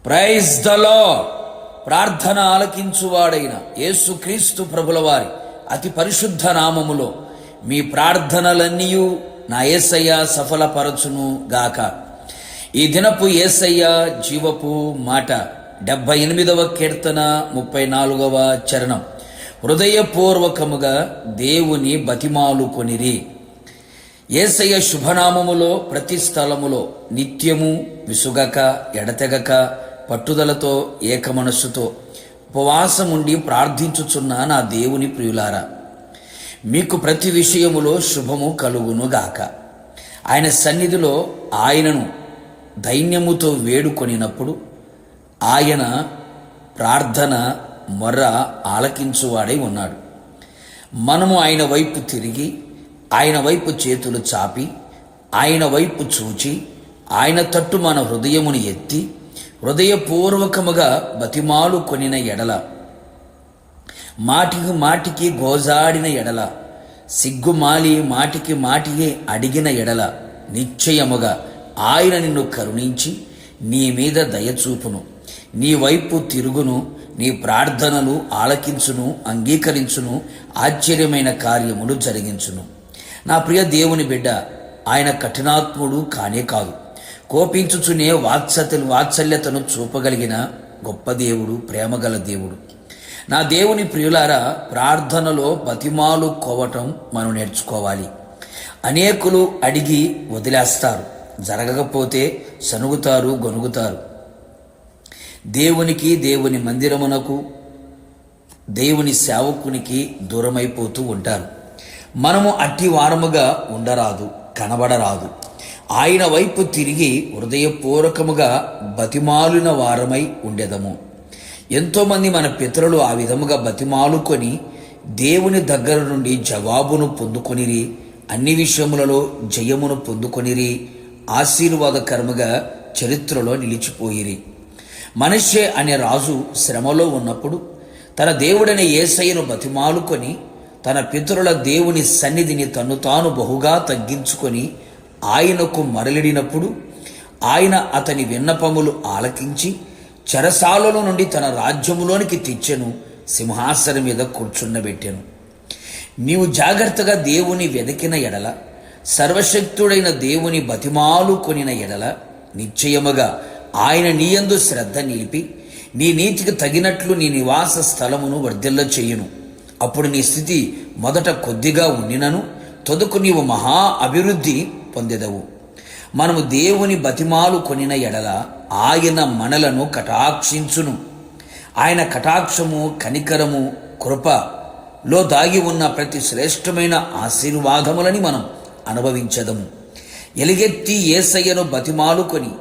Praise the lord. ప్రార్థన ఆలకించువాడైన యేసుక్రీస్తు ప్రభుల వారి అతి పరిశుద్ధ నామములో మీ ప్రార్థనలన్నీ నా యేసయ్య సఫలపరచును గాక. ఈ దినపు యేసయ్య జీవపు మాట 78వ కీర్తన 34వ చరణం. హృదయపూర్వకముగా దేవుని బతిమాలుకొనిరి. యేసయ్య శుభనామములో ప్రతి స్థలములో నిత్యము విసుగక ఎడతెగక పట్టుదలతో ఏకమనస్సుతో ఉపవాసముండి ప్రార్థించుచున్న నా దేవుని ప్రియులారా, మీకు ప్రతి విషయములో శుభము కలుగునుగాక. ఆయన సన్నిధిలో ఆయనను దైన్యముతో వేడుకొనినప్పుడు ఆయన ప్రార్థన మొర్ర ఆలకించువాడై ఉన్నాడు. మనము ఆయన వైపు తిరిగి ఆయన వైపు చేతులు చాపి ఆయన వైపు చూచి ఆయన తట్టు మన హృదయమును ఎత్తి హృదయపూర్వకముగా బతిమాలు కొనిన ఎడల, మాటికి మాటికి గోజాడిన ఎడల, సిగ్గుమాలి మాటికి మాటియే అడిగిన ఎడల నిశ్చయముగా ఆయన నిన్ను కరుణించి నీ మీద దయచూపును, నీ వైపు తిరుగును, నీ ప్రార్థనలు ఆలకించును, అంగీకరించును, ఆశ్చర్యమైన కార్యములు జరిగించును. నా ప్రియ దేవుని బిడ్డ, ఆయన కఠినాత్ముడు కానే కాదు. కోపించుచునే వాత్సల్యతను చూపగలిగిన గొప్ప దేవుడు, ప్రేమగల దేవుడు. నా దేవుని ప్రియులారా, ప్రార్థనలో బతిమాలు కోవటం మనం నేర్చుకోవాలి. అనేకులు అడిగి వదిలేస్తారు, జరగకపోతే సనుగుతారు, గొనుగుతారు. దేవునికి, దేవుని మందిరమునకు, దేవుని సేవకునికి దూరమైపోతూ ఉంటారు. మనము అట్టి వారముగా ఉండరాదు, కనబడరాదు. ఆయన వైపు తిరిగి హృదయపూర్వకముగా బతిమాలిన వారమై ఉండెదము. ఎంతోమంది మన పితరులు ఆ విధముగా బతిమాలుకొని దేవుని దగ్గర నుండి జవాబును పొందుకొనిరి, అన్ని విషయములలో జయమును పొందుకొనిరి, ఆశీర్వాదకరముగా చరిత్రలో నిలిచిపోయిరి. మనష్షే అనే రాజు శ్రమలో ఉన్నప్పుడు తన దేవుడైన యేసయ్యను బతిమాలుకొని తన పితరుల దేవుని సన్నిధిని తన్ను తాను బహుగా తగ్గించుకొని ఆయనకు మరలిడినప్పుడు ఆయన అతని విన్నపములు ఆలకించి చెరసాలలో నుండి తన రాజ్యములోనికి తెచ్చెను, సింహాసనం మీద కూర్చుండబెట్టెను. నీవు జాగ్రత్తగా దేవుని వెదకిన ఎడల, సర్వశక్తుడైన దేవుని బతిమాలు కొనిన ఎడల నిశ్చయముగా ఆయన నీయందు శ్రద్ధ నిలిపి నీ నీతికి తగినట్లు నీ నివాస స్థలమును వర్ధిల్ల చేయును. అప్పుడు నీ స్థితి మొదట కొద్దిగా ఉండినను తొదకు నీవు మహా అభివృద్ధి పొందెదవు. మనము దేవుని బతిమాలు కొనిన ఎడల ఆయన మనలను కటాక్షించును. ఆయన కటాక్షము, కనికరము, కృపలో దాగి ఉన్న ప్రతి శ్రేష్టమైన ఆశీర్వాదములని మనం అనుభవించదము. ఎలుగెత్తి యేసయ్యను బతిమాలుకొని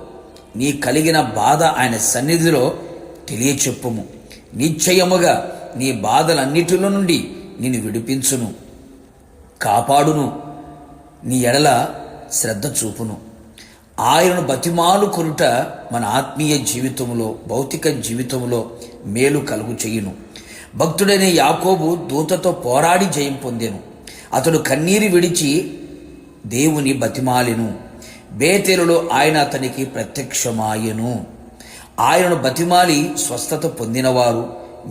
నీ కలిగిన బాధ ఆయన సన్నిధిలో తెలియచెప్పుము. నిశ్చయముగా నీ బాధలన్నిటిలో నుండి నిన్ను విడిపించును, కాపాడును, నీ ఎడల శ్రద్ధ చూపును. ఆయనను బతిమాలు కొనుట మన ఆత్మీయ జీవితంలో, భౌతిక జీవితంలో మేలు కలుగు చేయును. భక్తుడైన యాకోబు దూతతో పోరాడి జయం పొందెను. అతడు కన్నీరు విడిచి దేవుని బతిమాలెను. బేతేలులో ఆయన అతనికి ప్రత్యక్షమాయెను. ఆయనను బతిమాలి స్వస్థత పొందినవారు,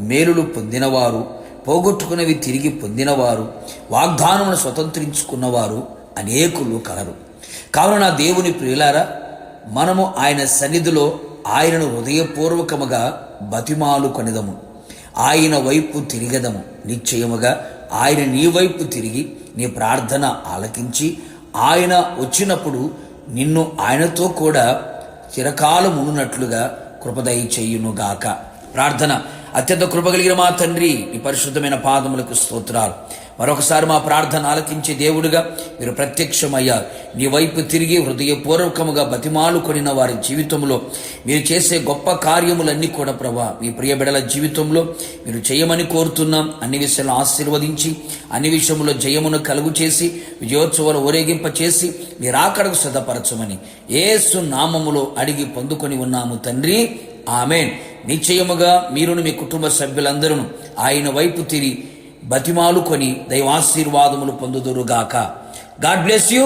మేలులు పొందినవారు, పోగొట్టుకున్నవి తిరిగి పొందినవారు, వాగ్దానమును స్వతంత్రించుకున్నవారు అనేకులు కలరు. కావున నా దేవుని ప్రియులారా, మనము ఆయన సన్నిధిలో ఆయనను హృదయపూర్వకముగా బతిమాలు కొనిదము, ఆయన వైపు తిరిగదము. నిశ్చయముగా ఆయన నీ వైపు తిరిగి నీ ప్రార్థన ఆలకించి ఆయన వచ్చినప్పుడు నిన్ను ఆయనతో కూడా చిరకాలం ఉన్నట్లుగా కృపదయ చేయునుగాక. ప్రార్థన. అత్యంత కృపగలిగిన మా తండ్రి, నీ పరిశుద్ధమైన పాదములకు స్తోత్రాలు. మరొకసారి మా ప్రార్థన ఆలకించే దేవుడుగా మీరు ప్రత్యక్షమయ్యారు. నీ వైపు తిరిగి హృదయపూర్వకముగా బతిమాలు కొనిన వారి జీవితంలో మీరు చేసే గొప్ప కార్యములన్నీ కూడా ప్రభా, మీ ప్రియ బిడల జీవితంలో మీరు చేయమని కోరుతున్నాం. అన్ని విషయాలు ఆశీర్వదించి అన్ని విషయంలో జయమును కలుగు చేసి విజయోత్సవాలు ఊరేగింప చేసి మీరు ఆకడకు సిద్ధపరచమని యేసు నామములో అడిగి పొందుకొని ఉన్నాము తండ్రి, ఆమేన్. నిశ్చయముగా మీరును మీ కుటుంబ సభ్యులందరూ ఆయన వైపు తిరిగి బతిమాలుకొని దైవాశీర్వాదములు పొందుదురుగాక. God bless you.